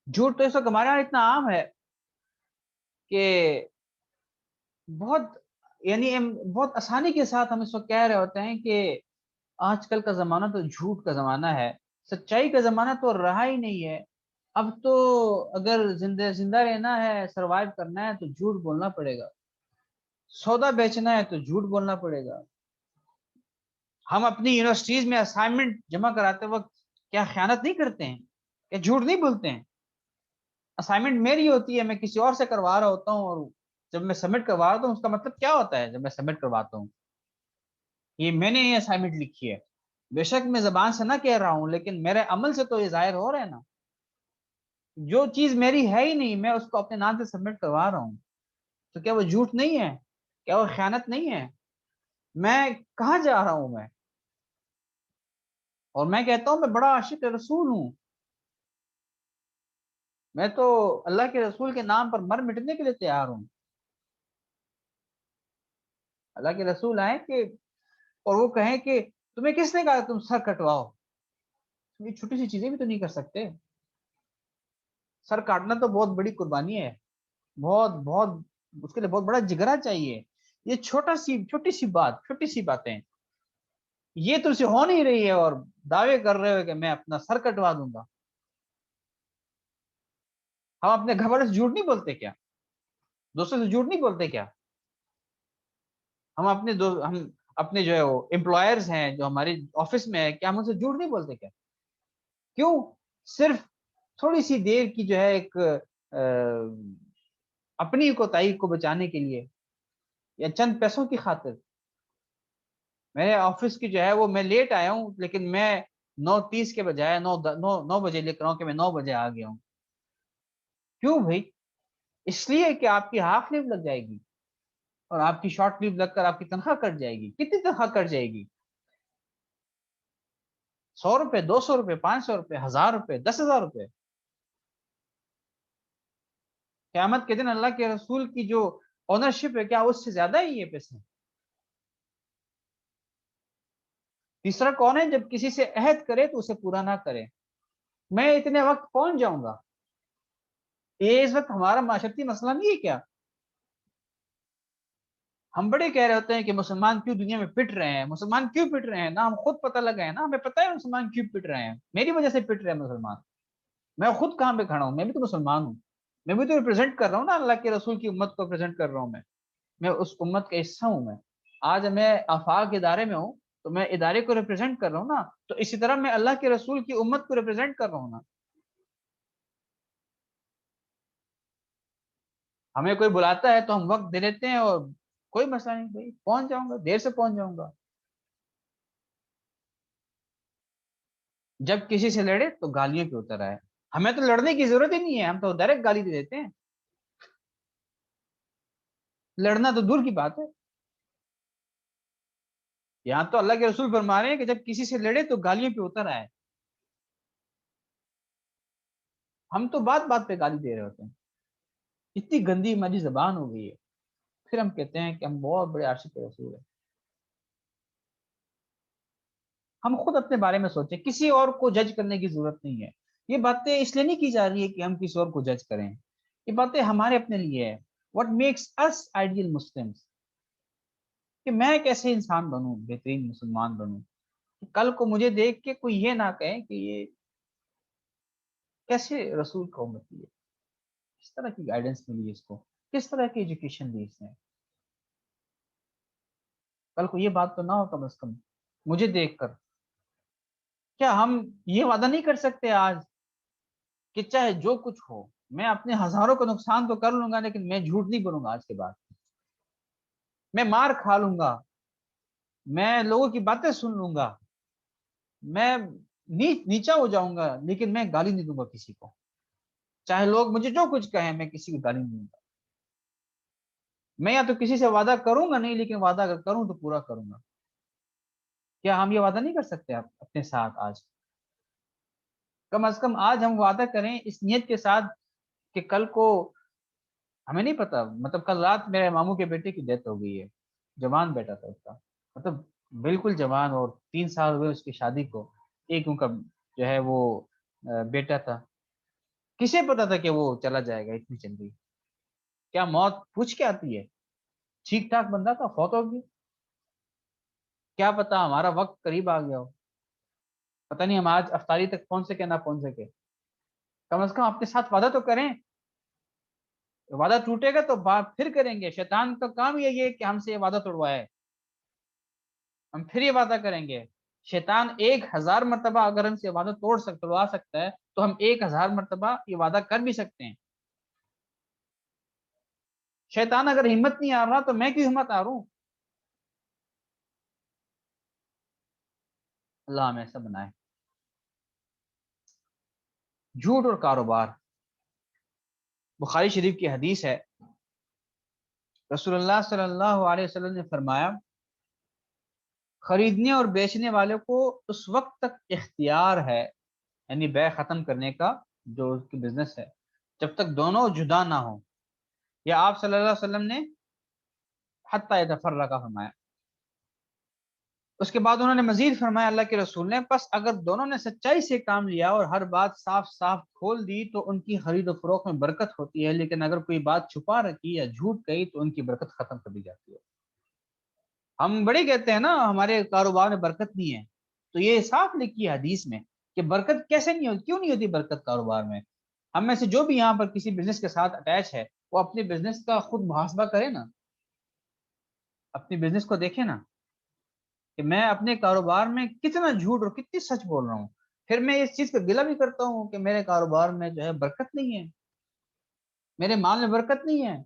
جھوٹ تو اس وقت ہمارے یہاں اتنا عام ہے کہ بہت یعنی بہت آسانی کے ساتھ ہم اس وقت کہہ رہے ہوتے ہیں کہ آج کل کا زمانہ تو جھوٹ کا زمانہ ہے، سچائی کا زمانہ تو رہا ہی نہیں ہے۔ اب تو اگر زندہ رہنا ہے، سروائیو کرنا ہے تو جھوٹ بولنا پڑے گا، سودا بیچنا ہے تو جھوٹ بولنا پڑے گا۔ ہم اپنی یونیورسٹیز میں اسائنمنٹ جمع کراتے وقت کیا خیانت نہیں کرتے ہیں؟ کیا جھوٹ نہیں بولتے ہیں؟ اسائنمنٹ میری ہوتی ہے، میں کسی اور سے کروا رہا ہوتا ہوں، اور جب میں سبمٹ کروا رہا ہوں اس کا مطلب کیا ہوتا ہے؟ جب میں سبمٹ کرواتا ہوں یہ میں نے یہ اسائنمنٹ لکھی ہے، بے شک میں زبان سے نہ کہہ رہا ہوں لیکن میرے عمل سے تو یہ ظاہر ہو رہا ہے نا، جو چیز میری ہے ہی نہیں میں اس کو اپنے نام سے سبمٹ کروا رہا ہوں، تو کیا وہ جھوٹ نہیں ہے؟ کیا وہ خیانت نہیں ہے؟ میں کہاں جا رہا ہوں میں؟ اور میں کہتا ہوں میں بڑا عاشق رسول ہوں، میں تو اللہ کے رسول کے نام پر مر مٹنے کے لیے تیار ہوں۔ اللہ کے رسول آئے کہ اور وہ کہیں کہ تمہیں کس نے کہا تم سر کٹواؤ؟ یہ چھوٹی سی چیزیں بھی تو نہیں کر سکتے؟ سر کاٹنا تو بہت بڑی قربانی ہے، بہت بہت اس کے لیے بہت بڑا جگرا چاہیے۔ یہ چھوٹی سی بات، چھوٹی سی باتیں یہ تم سے ہو نہیں رہی ہے اور دعوے کر رہے ہو کہ میں اپنا سر کٹوا دوں گا۔ ہم اپنے گھر والے سے جھوٹ نہیں بولتے کیا؟ دوستوں سے جھوٹ نہیں بولتے کیا؟ ہم اپنے جو ہے وہ امپلائرز ہیں جو ہماری آفس میں ہے، کیا ہم ان سے جھوٹ نہیں بولتے کیا؟ کیوں؟ صرف تھوڑی سی دیر کی جو ہے ایک اپنی کوتاہی کو بچانے کے لیے یا چند پیسوں کی خاطر۔ میرے آفس کی جو ہے وہ میں لیٹ آیا ہوں لیکن میں 9:30 کے بجائے 9 بجے لکھ رہا ہوں کہ میں 9 بجے آ گیا ہوں۔ کیوں بھائی؟ اس لیے کہ آپ کی ہاف لیو لگ جائے گی اور آپ کی شارٹ لیو لگ کر آپ کی تنخواہ کٹ جائے گی۔ کتنی تنخواہ کٹ جائے گی؟ 100 روپے، 200 روپے، 500 روپے، 1000 روپے، 10,000 روپے؟ قیامت کے دن اللہ کے رسول کی جو اونرشپ ہے کیا اس سے زیادہ ہی یہ پیسے؟ تیسرا کون ہے؟ جب کسی سے عہد کرے تو اسے پورا نہ کرے۔ میں اتنے وقت پہنچ جاؤں گا، یہ اس وقت ہمارا معاشرتی مسئلہ نہیں ہے کیا؟ ہم بڑے کہہ رہے ہوتے ہیں کہ مسلمان کیوں دنیا میں پٹ رہے ہیں، مسلمان کیوں پٹ رہے ہیں، نہ ہم خود پتہ لگا ہے نا، ہمیں پتہ ہے مسلمان کیوں پٹ رہے ہیں، میری وجہ سے پٹ رہے ہیں مسلمان۔ میں خود کہاں پہ کھڑا ہوں؟ میں بھی تو مسلمان ہوں، میں بھی تو ریپرزینٹ کر رہا ہوں نا اللہ کے رسول کی امت کو ریپرزینٹ کر رہا ہوں میں اس امت کا حصہ ہوں۔ میں آج میں آفاق ادارے میں ہوں تو میں ادارے کو ریپرزینٹ کر رہا ہوں نا، تو اسی طرح میں اللہ کے رسول کی امت کو ریپرزینٹ کر رہا ہوں نا۔ ہمیں کوئی بلاتا ہے تو ہم وقت دے دیتے ہیں اور کوئی مسئلہ نہیں بھائی، پہنچ جاؤں گا، دیر سے پہنچ جاؤں گا۔ جب کسی سے لڑے تو گالیوں پہ اتر آئے، ہمیں تو لڑنے کی ضرورت ہی نہیں ہے، ہم تو ڈائریکٹ گالی دے دیتے ہیں، لڑنا تو دور کی بات ہے۔ یہاں تو اللہ کے رسول فرما رہے ہیں کہ جب کسی سے لڑے تو گالیوں پہ اتر آئے، ہم تو بات بات پہ گالی دے رہے ہوتے ہیں، اتنی گندی ہماری زبان ہو گئی ہے، پھر ہم کہتے ہیں کہ ہم بہت بڑے عاشق رسول ہیں۔ ہم خود اپنے بارے میں سوچیں، کسی اور کو جج کرنے کی ضرورت نہیں ہے۔ یہ باتیں اس لیے نہیں کی جا رہی ہے کہ ہم کسی اور کو جج کریں، یہ باتیں ہمارے اپنے لیے ہے۔ What makes us ideal Muslims, کہ میں کیسے انسان بنوں، بہترین مسلمان بنوں، کل کو مجھے دیکھ کے کوئی یہ نہ کہے کہ یہ کیسے رسول کا امتی ہے، کس طرح کی گائیڈنس ملی اس کو، کس طرح کی ایجوکیشن دی اس نے۔ کل کو یہ بات تو نہ ہو کم از کم مجھے دیکھ کر۔ کیا ہم یہ وعدہ نہیں کر سکتے آج کہ چاہے جو کچھ ہو میں اپنے ہزاروں کا نقصان تو کر لوں گا لیکن میں جھوٹ نہیں بولوں گا، آج کے بعد میں مار کھا لوں گا، میں لوگوں کی باتیں سن لوں گا، میں نیچا ہو جاؤں گا لیکن میں گالی نہیں دوں گا کسی کو، چاہے لوگ مجھے جو کچھ کہیں میں کسی کو گالی نہیں دوں گا۔ میں یا تو کسی سے وعدہ کروں گا نہیں، لیکن وعدہ اگر کروں تو پورا کروں گا۔ کیا ہم یہ وعدہ نہیں کر سکتے آپ اپنے ساتھ آج؟ کم از کم آج ہم وعدہ کریں اس نیت کے ساتھ کہ کل کو ہمیں نہیں پتا، مطلب کل رات میرے ماموں کے بیٹے کی ڈیتھ ہو گئی ہے، جوان بیٹا تھا اس کا، مطلب بالکل جوان، اور 3 سال ہوئے اس کی شادی کو، ایک ان کا جو ہے وہ بیٹا تھا، کسے پتا تھا کہ وہ چلا جائے گا اتنی جلدی؟ کیا موت پوچھ کے آتی ہے؟ ٹھیک ٹھاک بندہ تھا، فوت ہو گیا، کیا پتا ہمارا وقت قریب آ گیا ہو، پتہ نہیں ہم آج افطاری تک پہنچ سکے نہ پہنچ سکے۔ کم از کم اپنے ساتھ وعدہ تو کریں، وعدہ ٹوٹے گا تو بات پھر کریں گے، شیطان کا کام یہی ہے کہ ہم سے یہ وعدہ توڑوائے، ہم پھر یہ وعدہ کریں گے۔ شیطان 1000 مرتبہ اگر ہم سے وعدہ توڑوا سکتا ہے تو ہم 1000 مرتبہ یہ وعدہ کر بھی سکتے ہیں۔ شیطان اگر ہمت نہیں آ رہا تو میں کیوں ہمت آ رہا ہوں؟ اللہ ہمیں ایسا بنائے۔ جھوٹ اور کاروبار، بخاری شریف کی حدیث ہے، رسول اللہ صلی اللہ علیہ وسلم نے فرمایا خریدنے اور بیچنے والے کو اس وقت تک اختیار ہے، یعنی بے ختم کرنے کا جو اس کی بزنس ہے، جب تک دونوں جدا نہ ہوں، یا آپ صلی اللہ علیہ وسلم نے حتی یتفرقا فرمایا۔ اس کے بعد انہوں نے مزید فرمایا اللہ کے رسول نے، پس اگر دونوں نے سچائی سے کام لیا اور ہر بات صاف صاف کھول دی تو ان کی خرید و فروخت میں برکت ہوتی ہے، لیکن اگر کوئی بات چھپا رکھی یا جھوٹ کہی تو ان کی برکت ختم کر دی جاتی ہے۔ ہم بڑے کہتے ہیں نا ہمارے کاروبار میں برکت نہیں ہے، تو یہ صاف لکھی ہے حدیث میں کہ برکت کیسے نہیں ہوتی، کیوں نہیں ہوتی برکت کاروبار میں؟ ہم میں سے جو بھی یہاں پر کسی بزنس کے ساتھ اٹیچ ہے وہ اپنے بزنس کا خود محاسبہ کرے نا، اپنی بزنس کو دیکھے نا کہ میں اپنے کاروبار میں کتنا جھوٹ اور کتنی سچ بول رہا ہوں، پھر میں اس چیز پہ گلہ بھی کرتا ہوں کہ میرے کاروبار میں جو ہے برکت نہیں ہے، میرے مال میں برکت نہیں ہے،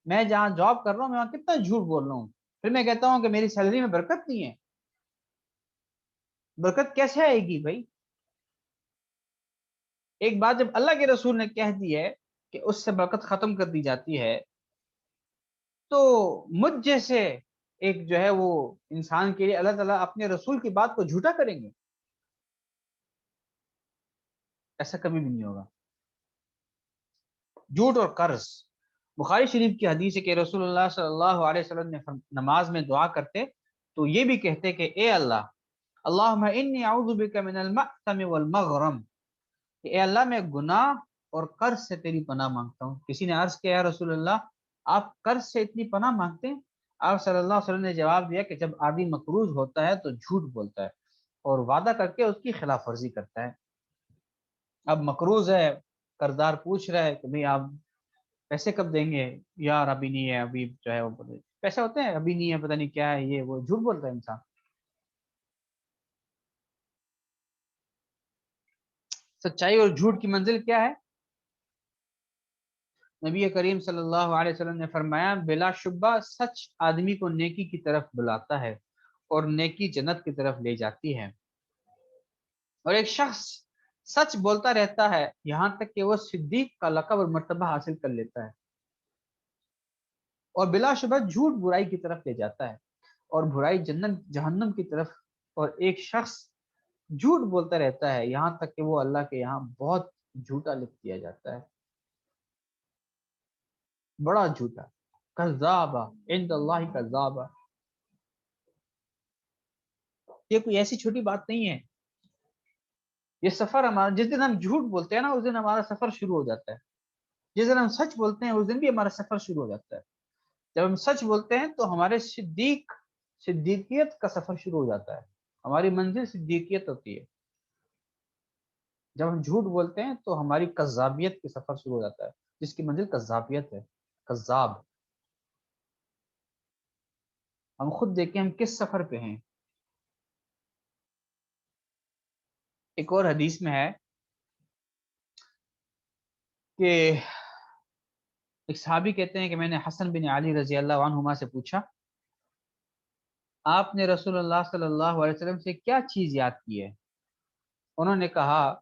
میں جہاں جاب کر رہا ہوں میں وہاں کتنا جھوٹ بول رہا ہوں، پھر میں کہتا ہوں کہ میری سیلری میں برکت نہیں ہے۔ برکت کیسے آئے گی بھائی؟ ایک بات جب اللہ کے رسول نے کہہ دی ہے کہ اس سے برکت ختم کر دی جاتی ہے، تو مجھ جیسے ایک جو ہے وہ انسان کے لیے اللہ تعالیٰ اپنے رسول کی بات کو جھوٹا کریں گے؟ ایسا کبھی بھی نہیں ہوگا۔ جھوٹ اور قرض، بخاری شریف کی حدیث ہے کہ رسول اللہ صلی اللہ علیہ وسلم نے نماز میں دعا کرتے تو یہ بھی کہتے کہ اے اللہ، اللہم انی اعوذ بک من المأثم والمغرم، کہ اے اللہ میں گناہ اور قرض سے تیری پناہ مانگتا ہوں۔ کسی نے عرض کیا یا رسول اللہ آپ قرض سے اتنی پناہ مانگتے ہیں؟ آپ صلی اللہ علیہ وسلم نے جواب دیا کہ جب آدمی مقروض ہوتا ہے تو جھوٹ بولتا ہے اور وعدہ کر کے اس کی خلاف ورزی کرتا ہے۔ اب مقروض ہے، قرضدار پوچھ رہا ہے کہ بھئی آپ پیسے کب دیں گے؟ یار ابھی نہیں ہے، ابھی جو ہے وہ پیسے ہوتے ہیں ابھی نہیں ہے، پتہ نہیں کیا ہے، یہ وہ جھوٹ بولتا ہے انسان۔ سچائی اور جھوٹ کی منزل کیا ہے؟ نبی کریم صلی اللہ علیہ وسلم نے فرمایا بلا شبہ سچ آدمی کو نیکی کی طرف بلاتا ہے اور نیکی جنت کی طرف لے جاتی ہے، اور ایک شخص سچ بولتا رہتا ہے یہاں تک کہ وہ صدیق کا لقب اور مرتبہ حاصل کر لیتا ہے، اور بلا شبہ جھوٹ برائی کی طرف لے جاتا ہے اور برائی جنت جہنم کی طرف، اور ایک شخص جھوٹ بولتا رہتا ہے یہاں تک کہ وہ اللہ کے یہاں بہت جھوٹا لکھ دیا جاتا ہے، بڑا جھوٹا، کذابہ عند اللہ کذابہ۔ یہ کوئی ایسی چھوٹی بات نہیں ہے، یہ سفر ہمارا، جس دن ہم جھوٹ بولتے ہیں نا اس دن ہمارا سفر شروع ہو جاتا ہے، جس دن ہم سچ بولتے ہیں اس دن بھی ہمارا سفر شروع ہو جاتا ہے۔ جب ہم سچ بولتے ہیں تو ہمارے صدیقیت کا سفر شروع ہو جاتا ہے، ہماری منزل صدیقیت ہوتی ہے۔ جب ہم جھوٹ بولتے ہیں تو ہماری کذابیت کا سفر شروع ہو جاتا ہے، جس کی منزل کذابیت ہے، کذاب۔ ہم خود دیکھیں ہم کس سفر پہ ہیں۔ ایک اور حدیث میں ہے کہ ایک صحابی کہتے ہیں کہ میں نے حسن بن علی رضی اللہ عنہما سے پوچھا آپ نے رسول اللہ صلی اللہ علیہ وسلم سے کیا چیز یاد کی ہے؟ انہوں نے کہا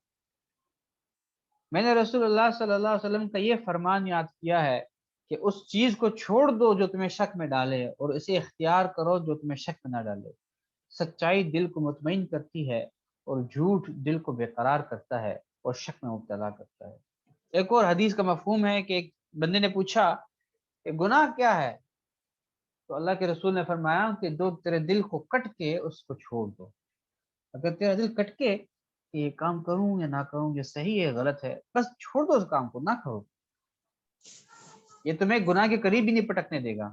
میں نے رسول اللہ صلی اللہ علیہ وسلم کا یہ فرمان یاد کیا ہے کہ اس چیز کو چھوڑ دو جو تمہیں شک میں ڈالے اور اسے اختیار کرو جو تمہیں شک میں نہ ڈالے۔ سچائی دل کو مطمئن کرتی ہے اور جھوٹ دل کو بے قرار کرتا ہے اور شک میں مبتلا کرتا ہے۔ ایک اور حدیث کا مفہوم ہے کہ ایک بندے نے پوچھا کہ گناہ کیا ہے، تو اللہ کے رسول نے فرمایا کہ جو تیرے دل کو کٹ کے اس کو چھوڑ دو۔ اگر تیرا دل کٹ کے کہ یہ کام کروں یا نہ کروں، یہ صحیح ہے غلط ہے، بس چھوڑ دو اس کام کو، نہ کرو، یہ تمہیں گناہ کے قریب بھی نہیں پٹکنے دے گا۔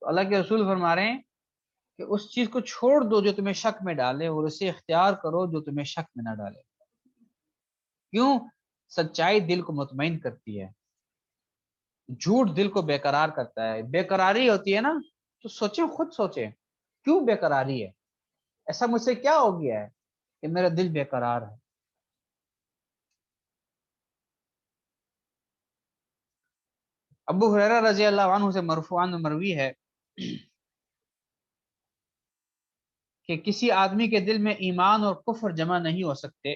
تو اللہ کے رسول فرما رہے ہیں کہ اس چیز کو چھوڑ دو جو تمہیں شک میں ڈالے، اور اسے اختیار کرو جو تمہیں شک میں نہ ڈالے۔ کیوں؟ سچائی دل کو مطمئن کرتی ہے، جھوٹ دل کو بے قرار کرتا ہے۔ بے قراری ہوتی ہے نا، تو سوچیں، خود سوچیں کیوں بے قراری ہے، ایسا مجھ سے کیا ہو گیا ہے کہ میرا دل بے قرار ہے۔ ابو ہریرہ رضی اللہ عنہ سے مرفوعاً مروی ہے کہ کسی آدمی کے دل میں ایمان اور کفر جمع نہیں ہو سکتے،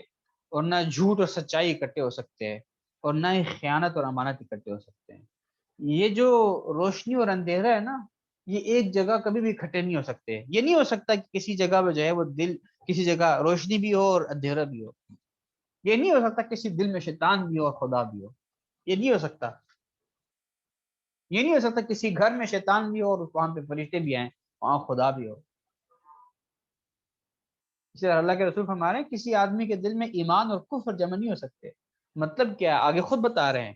اور نہ جھوٹ اور سچائی اکٹھے ہو سکتے ہیں، اور نہ ہی خیانت اور امانت اکٹھے ہو سکتے ہیں۔ یہ جو روشنی اور اندھیرا ہے نا، یہ ایک جگہ کبھی بھی اکٹھے نہیں ہو سکتے۔ یہ نہیں ہو سکتا کہ کسی جگہ پہ جو ہے وہ دل، کسی جگہ روشنی بھی ہو اور اندھیرا بھی ہو۔ یہ نہیں ہو سکتا کسی دل میں شیطان بھی ہو اور خدا بھی ہو، یہ نہیں ہو سکتا۔ یہ نہیں ہو سکتا کسی گھر میں شیطان بھی ہو اور وہاں پہ فرشتے بھی آئیں، وہاں خدا بھی ہو۔ اس لیے اللہ کے رسول فرما رہے ہیں کسی آدمی کے دل میں ایمان اور کفر جمع نہیں ہو سکتے۔ مطلب کیا ہے؟ آگے خود بتا رہے ہیں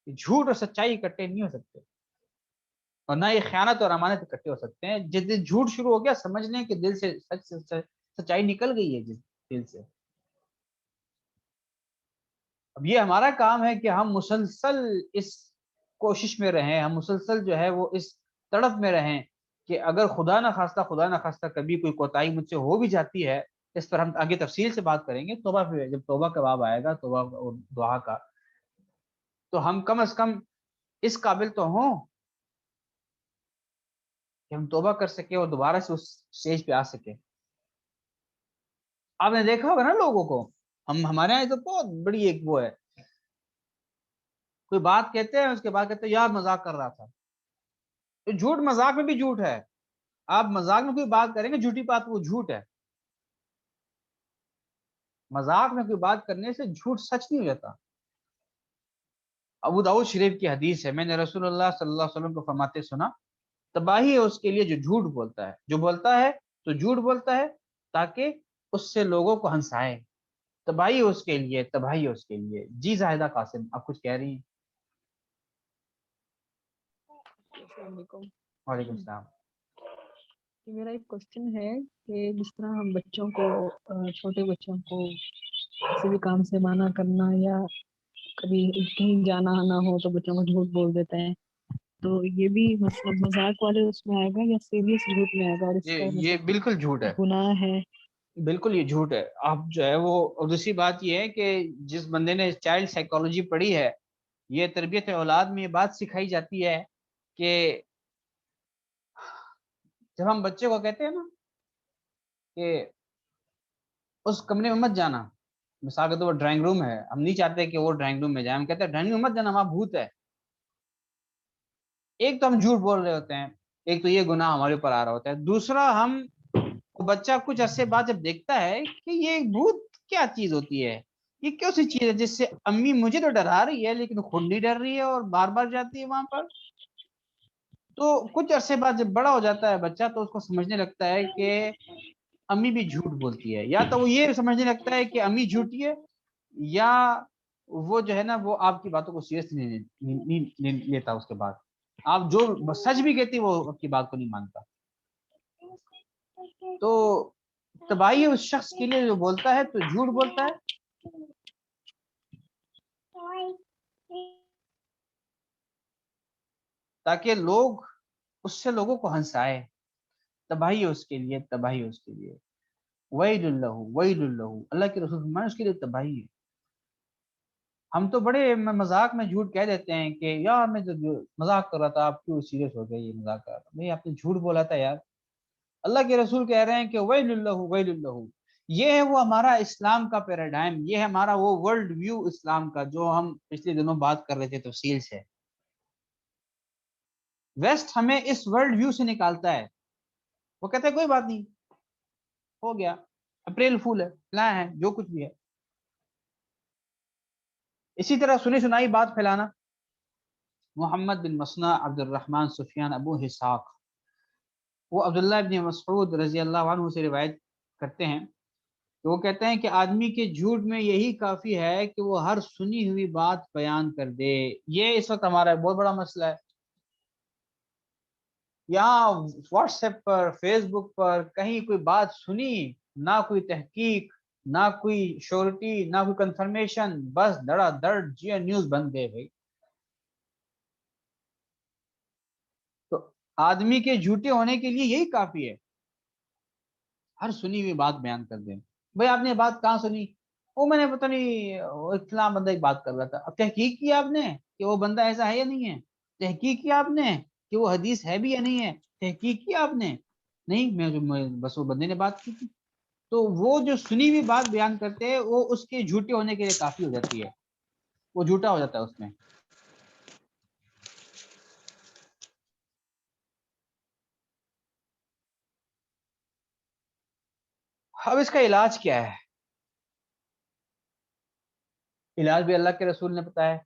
کہ جھوٹ اور سچائی اکٹھے نہیں ہو سکتے، اور نہ یہ خیانت اور امانت اکٹھے ہو سکتے ہیں۔ جس دن جھوٹ شروع ہو گیا، سمجھ لیں کہ دل سے سچائی نکل گئی ہے، جس دل سے۔ اب یہ ہمارا کام ہے کہ ہم مسلسل اس کوشش میں رہیں، ہم مسلسل جو ہے وہ اس تڑپ میں رہیں کہ اگر خدا نہ خواستہ کبھی کوئی کوتاہی مجھ سے ہو بھی جاتی ہے، اس پر ہم آگے تفصیل سے بات کریں گے توبہ پہ، جب توبہ کا باب آئے گا، توبہ اور دعا کا، تو ہم کم از کم اس قابل تو ہوں کہ ہم توبہ کر سکے اور دوبارہ سے اس اسٹیج پہ آ سکے۔ آپ نے دیکھا ہوگا نا لوگوں کو، ہمارے یہاں تو بہت بڑی ایک وہ ہے، کوئی بات کہتے ہیں اس کے بعد کہتے ہیں یار مذاق کر رہا تھا۔ تو جھوٹ مذاق میں بھی جھوٹ ہے۔ آپ مذاق میں کوئی بات کریں گے جھوٹی بات، وہ جھوٹ ہے۔ مذاق میں کوئی بات کرنے سے جھوٹ سچ نہیں ہو جاتا۔ ابو داؤد شریف کی حدیث ہے، میں نے رسول اللہ صلی اللہ علیہ وسلم کو فرماتے سنا، تباہی ہے اس کے لیے جو جھوٹ بولتا ہے، جو بولتا ہے تو جھوٹ بولتا ہے تاکہ اس سے لوگوں کو ہنسائے۔ تباہی ہے اس کے لیے، تباہی ہے اس کے لیے۔ جی زاہدہ قاسم، آپ کچھ کہہ رہی ہیں؟ السلام علیکم۔ وعلیکم السلام۔ میرا ایک کوشچن ہے کہ جس طرح ہم بچوں کو، چھوٹے بچوں کو کسی بھی کام سے منع کرنا، یا کبھی کہیں جانا نہ ہو تو بچوں کو جھوٹ بول دیتے ہیں، تو یہ بھی مطلب مذاق والے اس میں آئے گا یا سیریس جھوٹ میں آئے گا، اور اس کا یہ بالکل جھوٹ ہے، گناہ ہے؟ بالکل یہ جھوٹ ہے۔ آپ جو ہے وہ، اور دوسری بات یہ ہے کہ جس بندے نے چائلڈ سائیکالوجی پڑھی ہے، یہ تربیت اولاد میں یہ بات سکھائی جاتی ہے کہ جب ہم بچے کو کہتے ہیں نا کہ اس کمرے میں مت جانا، مثال کے طور پر ڈرائنگ روم ہے، ہم نہیں چاہتے کہ وہ ڈرائنگ روم میں جائیں، ہم کہتے ہیں ڈرائنگ روم مت جانا، وہاں بھوت ہے۔ ایک تو ہم جھوٹ بول رہے ہوتے ہیں، ایک تو یہ گناہ ہمارے اوپر آ رہا ہوتا ہے، دوسرا ہم بچہ کچھ عرصے بعد جب دیکھتا ہے کہ یہ بھوت کیا چیز ہوتی ہے، یہ کیوں سی چیز ہے جس سے امی مجھے تو ڈرا رہی ہے لیکن خود نہیں ڈر رہی ہے اور بار بار جاتی ہے وہاں پر، تو کچھ عرصے بعد جب بڑا ہو جاتا ہے بچہ تو اس کو سمجھنے لگتا ہے کہ امی بھی جھوٹ بولتی ہے، یا تو وہ یہ سمجھنے لگتا ہے کہ امی جھوٹی ہے، یا وہ جو ہے نا وہ آپ کی باتوں کو سیریس نہیں لیتا۔ اس کے بعد آپ جو سچ بھی کہتی وہ آپ کی بات کو نہیں مانتا۔ تو تباہی اس شخص کے لیے جو بولتا ہے تو جھوٹ بولتا ہے تاکہ لوگ اس سے لوگوں کو ہنسائے۔ تباہی اس کے لیے، تباہی اس کے لیے، ویل اللہ، ویل اللہ، اللہ کے رسول فرمایا اس کے لیے تباہی ہے۔ ہم تو بڑے مذاق میں جھوٹ کہہ دیتے ہیں کہ یار میں جو مذاق کر رہا تھا، آپ کیوں سیریس ہو گئے، یہ مذاق کر رہا تھا، نہیں آپ نے جھوٹ بولا تھا یار۔ اللہ کے رسول کہہ رہے ہیں کہ ویل اللہ، ویل اللہ، یہ ہے وہ ہمارا اسلام کا پیراڈائم، یہ ہے ہمارا وہ ورلڈ ویو اسلام کا جو ہم پچھلے دنوں بات کر رہے تھے تفصیل سے۔ ویسٹ ہمیں اس ورلڈ ویو سے نکالتا ہے وہ کہتے ہیں کوئی بات نہیں، ہو گیا، اپریل فول ہے، فلاں ہے، جو کچھ بھی ہے. اسی طرح سنی سنائی بات پھیلانا. محمد بن مسنہ، عبد الرحمن سفیان، ابو اسحاق، وہ عبداللہ ابن مسعود رضی اللہ عنہ سے روایت کرتے ہیں کہ وہ کہتے ہیں کہ آدمی کے جھوٹ میں یہی کافی ہے کہ وہ ہر سنی ہوئی بات بیان کر دے. یہ اس وقت ہمارا بہت بڑا مسئلہ ہے. یہاں واٹس ایپ پر، فیس بک پر کہیں کوئی بات سنی، نہ کوئی تحقیق، نہ کوئی شورٹی، نہ کوئی کنفرمیشن، بس دڑا دڑ جی نیوز بن گئے بھائی. تو آدمی کے جھوٹے ہونے کے لیے یہی کافی ہے، ہر سنی ہوئی بات بیان کر دیں. بھائی آپ نے بات کہاں سنی؟ وہ میں نے پتہ نہیں، اتنا بندہ ایک بات کر رہا تھا. اب تحقیق کی آپ نے کہ وہ بندہ ایسا ہے یا نہیں ہے؟ تحقیق کی آپ نے کہ وہ حدیث ہے بھی یا نہیں ہے؟ تحقیق کی آپ نے؟ نہیں، میں بس وہ بندے نے بات کی تھی. تو وہ جو سنی ہوئی بات بیان کرتے ہیں وہ اس کے جھوٹے ہونے کے لیے کافی ہو جاتی ہے، وہ جھوٹا ہو جاتا ہے اس میں. اب اس کا علاج کیا ہے؟ علاج بھی اللہ کے رسول نے بتایا،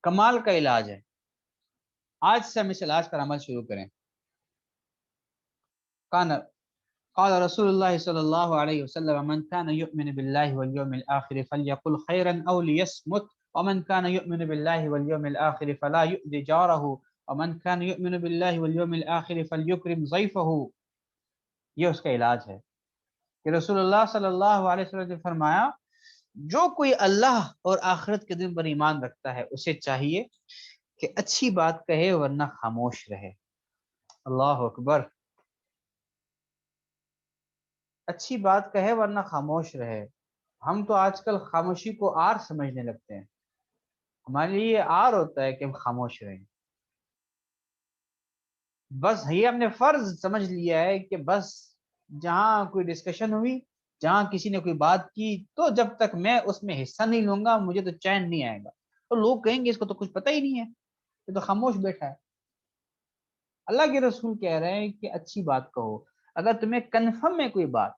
کمال کا علاج ہے. آج سے ہم اس علاج پر عمل شروع کریں. قال رسول الله صلى الله عليه وسلم من كان يؤمن بالله واليوم الآخر فليقل خيرا أو ليصمت ومن كان يؤمن بالله واليوم الآخر فلا يؤذي جاره ومن كان يؤمن بالله واليوم الآخر فليكرم ضيفه. یہ اس کا علاج ہے کہ رسول اللہ صلی اللہ علیہ وسلم نے فرمایا جو کوئی اللہ اور آخرت کے دن پر ایمان رکھتا ہے اسے چاہیے کہ اچھی بات کہے ورنہ خاموش رہے. اللہ اکبر. اچھی بات کہے ورنہ خاموش رہے. ہم تو آج کل خاموشی کو آر سمجھنے لگتے ہیں. ہمارے لیے آر ہوتا ہے کہ ہم خاموش رہیں. بس یہ ہم نے فرض سمجھ لیا ہے کہ بس جہاں کوئی ڈسکشن ہوئی، جہاں کسی نے کوئی بات کی، تو جب تک میں اس میں حصہ نہیں لوں گا مجھے تو چین نہیں آئے گا. تو لوگ کہیں گے اس کو تو کچھ پتہ ہی نہیں ہے، یہ تو خاموش بیٹھا ہے. اللہ کے رسول کہہ رہے ہیں کہ اچھی بات کہو. اگر تمہیں کنفرم ہے کوئی بات،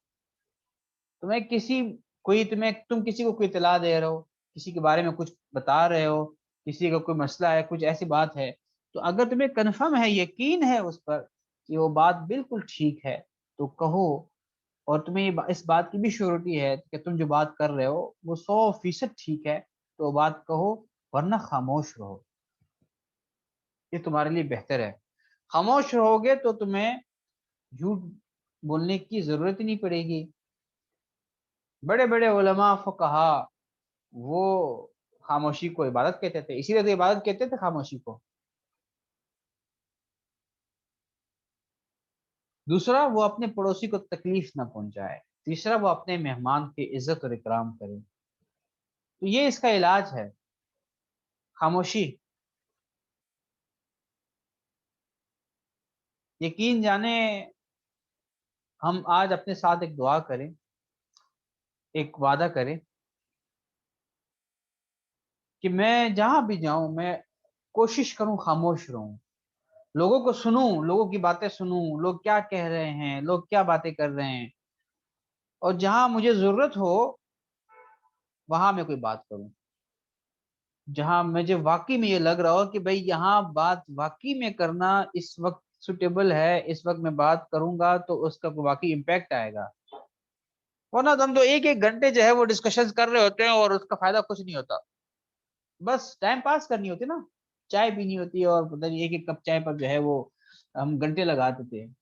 تم کسی کو کوئی اطلاع دے رہے ہو، کسی کے بارے میں کچھ بتا رہے ہو، کسی کا کوئی مسئلہ ہے، کچھ ایسی بات ہے، تو اگر تمہیں کنفرم ہے، یقین ہے اس پر کہ وہ بات بالکل ٹھیک ہے تو کہو. اور تمہیں اس بات کی بھی شیورٹی ہے کہ تم جو بات کر رہے ہو وہ 100% ٹھیک ہے تو بات کہو ورنہ خاموش رہو. یہ تمہارے لیے بہتر ہے. خاموش رہو گے تو تمہیں جھوٹ بولنے کی ضرورت ہی نہیں پڑے گی. بڑے بڑے علماء فقہا وہ خاموشی کو عبادت کہتے تھے، اسی لیے تو عبادت کہتے تھے خاموشی کو. دوسرا، وہ اپنے پڑوسی کو تکلیف نہ پہنچائے. تیسرا، وہ اپنے مہمان کی عزت اور اکرام کرے. تو یہ اس کا علاج ہے، خاموشی. یقین جانے ہم آج اپنے ساتھ ایک دعا کریں، ایک وعدہ کریں کہ میں جہاں بھی جاؤں میں کوشش کروں خاموش رہوں، لوگوں کو سنوں، لوگوں کی باتیں سنوں، لوگ کیا کہہ رہے ہیں، لوگ کیا باتیں کر رہے ہیں، اور جہاں مجھے ضرورت ہو وہاں میں کوئی بات کروں. جہاں مجھے واقعی میں یہ لگ رہا ہو کہ بھئی یہاں بات واقعی میں کرنا اس وقت سوٹیبل ہے، اس وقت میں بات کروں گا تو اس کا واقعی امپیکٹ آئے گا. ورنہ ہم تو ایک ایک گھنٹے جو ہے وہ ڈسکشن کر رہے ہوتے ہیں اور اس کا فائدہ کچھ نہیں ہوتا. بس ٹائم پاس کرنی ہوتی نا، چائے پینی ہوتی ہے اور پتہ نہیں ایک ایک کپ چائے پر جو ہے وہ ہم گھنٹے لگا دیتے ہیں.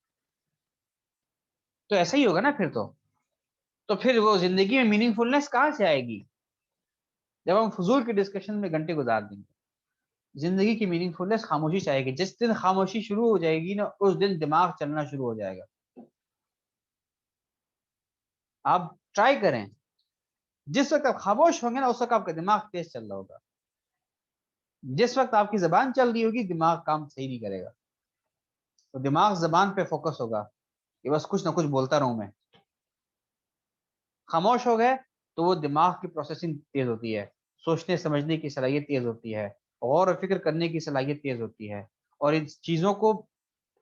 تو ایسا ہی ہوگا نا پھر تو پھر وہ زندگی میں میننگ فلنس کہاں سے آئے گی جب ہم فضول کی ڈسکشن میں گھنٹے گزار دیں گے. زندگی کی میننگ فلنس خاموشی سے آئے گی. جس دن خاموشی شروع ہو جائے گی نا اس دن دماغ چلنا شروع ہو جائے گا. آپ ٹرائی کریں، جس وقت آپ خاموش ہوں گے نا اس وقت آپ کا دماغ تیز چل رہا ہوگا. جس وقت آپ کی زبان چل رہی ہوگی دماغ کام صحیح نہیں کرے گا. تو دماغ زبان پہ فوکس ہوگا کہ بس کچھ نہ کچھ بولتا رہوں میں. خاموش ہو گئے تو وہ دماغ کی پروسیسنگ تیز ہوتی ہے، سوچنے سمجھنے کی صلاحیت تیز ہوتی ہے، غور و فکر کرنے کی صلاحیت تیز ہوتی ہے، اور ان چیزوں کو